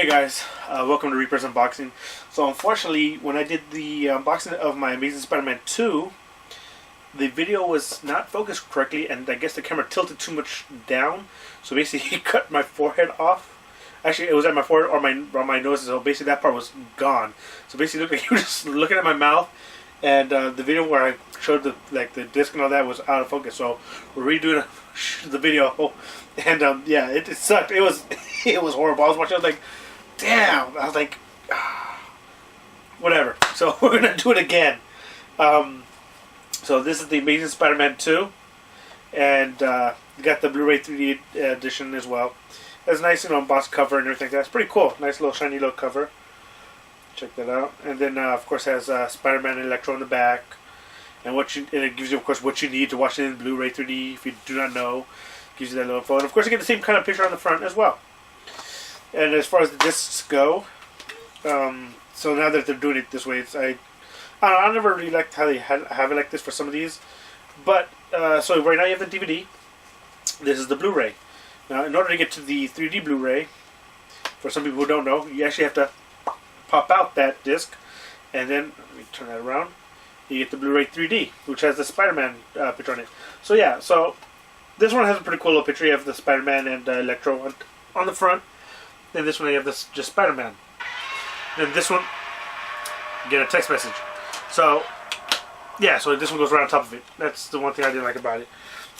Hey guys, welcome to Reaper's Unboxing. So unfortunately, when I did the unboxing of my Amazing Spider-Man 2, the video was not focused correctly, and I guess the camera tilted too much down. So basically, it cut my forehead off. Actually, it was at my forehead or my nose, so basically that part was gone. So basically, it looked like he was just looking at my mouth, and the video where I showed the disc and all that was out of focus. So we're redoing the video, and yeah, it sucked. It was horrible. I was watching, I was like, damn. I was like, whatever. So we're gonna do it again. So this is the Amazing Spider-Man 2, and you got the Blu-ray 3D edition as well. It's nice, embossed cover and everything. That's pretty cool. Nice little shiny little cover. Check that out. And then of course has Spider-Man and Electro in the back, and it gives you of course what you need to watch it in Blu-ray 3D. If you do not know, it gives you that little info. And of course you get the same kind of picture on the front as well. And as far as the discs go, so now that they're doing it this way, I don't know, I never really liked how they have it like this for some of these. But, so right now you have the DVD. This is the Blu-ray. Now, in order to get to the 3D Blu-ray, for some people who don't know, you actually have to pop out that disc, and then, let me turn that around, you get the Blu-ray 3D, which has the Spider-Man picture on it. So yeah, so this one has a pretty cool little picture. You have the Spider-Man and Electro on the front. Then this one you have this just Spider-Man. Then this one, you get a text message. So, yeah, so this one goes right on top of it. That's the one thing I didn't like about it.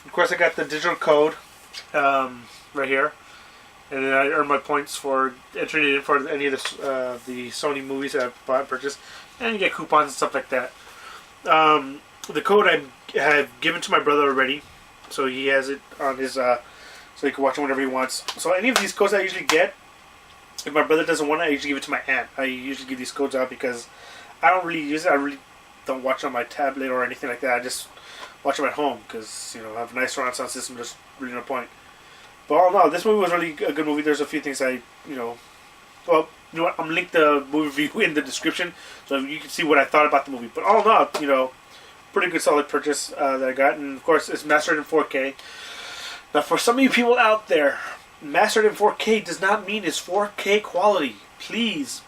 Of course, I got the digital code right here. And then I earn my points for entering it in for any of the Sony movies that I've bought and purchased. And you get coupons and stuff like that. The code I have given to my brother already. So he has it on his, so he can watch it whenever he wants. So any of these codes I usually get, if my brother doesn't want it, I usually give it to my aunt. I usually give these codes out because I don't really use it. I really don't watch it on my tablet or anything like that. I just watch them at home because, I have a nice surround sound system. There's really no point. But all in all, this movie was really a good movie. There's a few things well, you know what? I'm linked the movie review in the description so you can see what I thought about the movie. But all in all, pretty good solid purchase that I got. And of course, it's mastered in 4K. Now, for some of you people out there, mastered in 4K does not mean it's 4K quality. Please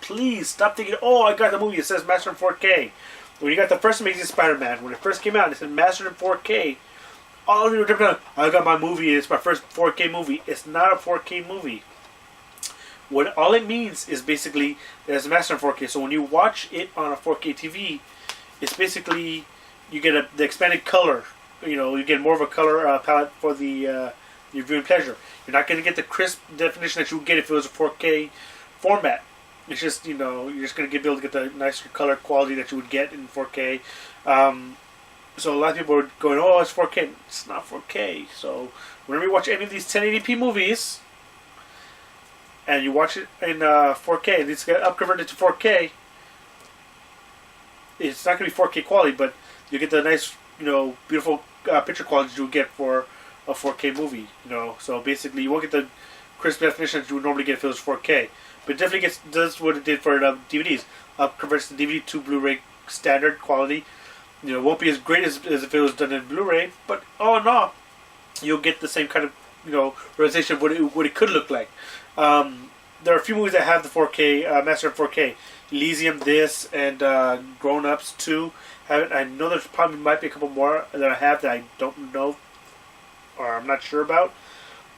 stop thinking, oh, I got the movie, it says mastered in 4K. When you got the first Amazing Spider-Man, when it first came out, it said mastered in 4K. All of you were jumping, I got my movie, it's my first 4K movie. It's not a 4K movie. All it means is basically that it's mastered in 4K. So when you watch it on a 4K TV, it's basically, you get the expanded color. You get more of a color palette for your viewing pleasure. You're not going to get the crisp definition that you would get if it was a 4K format. It's just, you're just going to be able to get the nicer color quality that you would get in 4K. So a lot of people are going, oh, it's 4K. It's not 4K. So whenever you watch any of these 1080p movies, and you watch it in 4K, and it's get upconverted to 4K, it's not going to be 4K quality, but you get the nice, beautiful picture quality you would get for a 4K movie, So basically, you won't get the crisp definition that you would normally get if it was 4K. But it definitely does what it did for DVDs. Converts the DVD to Blu-ray standard quality. It won't be as great as if it was done in Blu-ray, but all in all, you'll get the same kind of, realization of what it could look like. There are a few movies that have the 4K, master in 4K. Elysium, this, and Grown Ups 2. I know there's probably might be a couple more that I have that I don't know or I'm not sure about.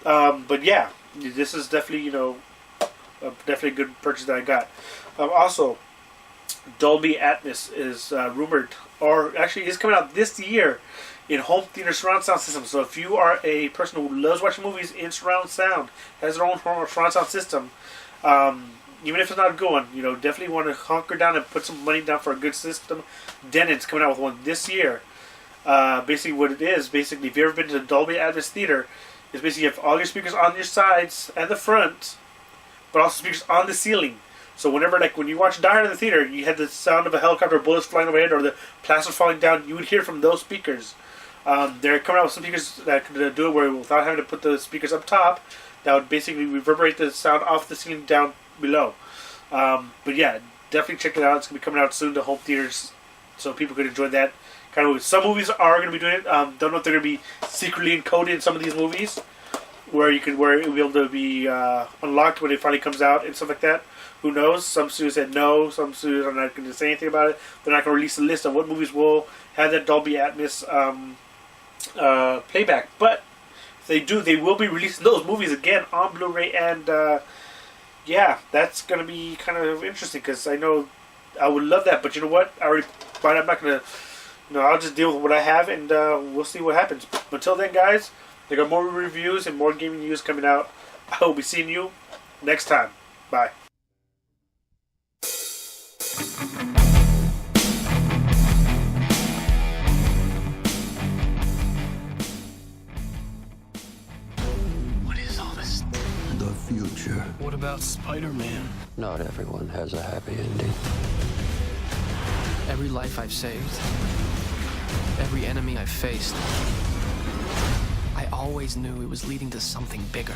But yeah, this is definitely, definitely a good purchase that I got. Also, Dolby Atmos is rumored, or actually is coming out this year in home theater surround sound system. So if you are a person who loves watching movies in surround sound, has their own surround sound system, even if it's not a good one, definitely want to hunker down and put some money down for a good system. Denon's coming out with one this year. Basically what it is, if you've ever been to the Dolby Atmos theater, is basically you have all your speakers on your sides and the front, but also speakers on the ceiling. So whenever, when you watch Die Hard in the theater, you had the sound of a helicopter, bullets flying overhead, or the plaster falling down, you would hear from those speakers. They're coming out with some speakers that could do it where without having to put the speakers up top, that would basically reverberate the sound off the ceiling down below. But yeah, definitely check it out. It's going to be coming out soon to home theaters, so people could enjoy that kind of movie. Some movies are going to be doing it. Don't know if they're going to be secretly encoded in some of these movies. where it will be able to be unlocked when it finally comes out and stuff like that. Who knows? Some studios said no. Some studios are not going to say anything about it. They're not going to release a list of what movies will have that Dolby Atmos playback. But if they do, they will be releasing those movies again on Blu-ray, and yeah, that's going to be kind of interesting because I know I would love that. But you know what? I'm not going to. I'll just deal with what I have, and we'll see what happens. Until then, guys, there got more reviews and more gaming news coming out. I will be seeing you next time. Bye. What is all this? The future. What about Spider-Man? Not everyone has a happy ending. Every life I've saved, every enemy I've faced, I always knew it was leading to something bigger.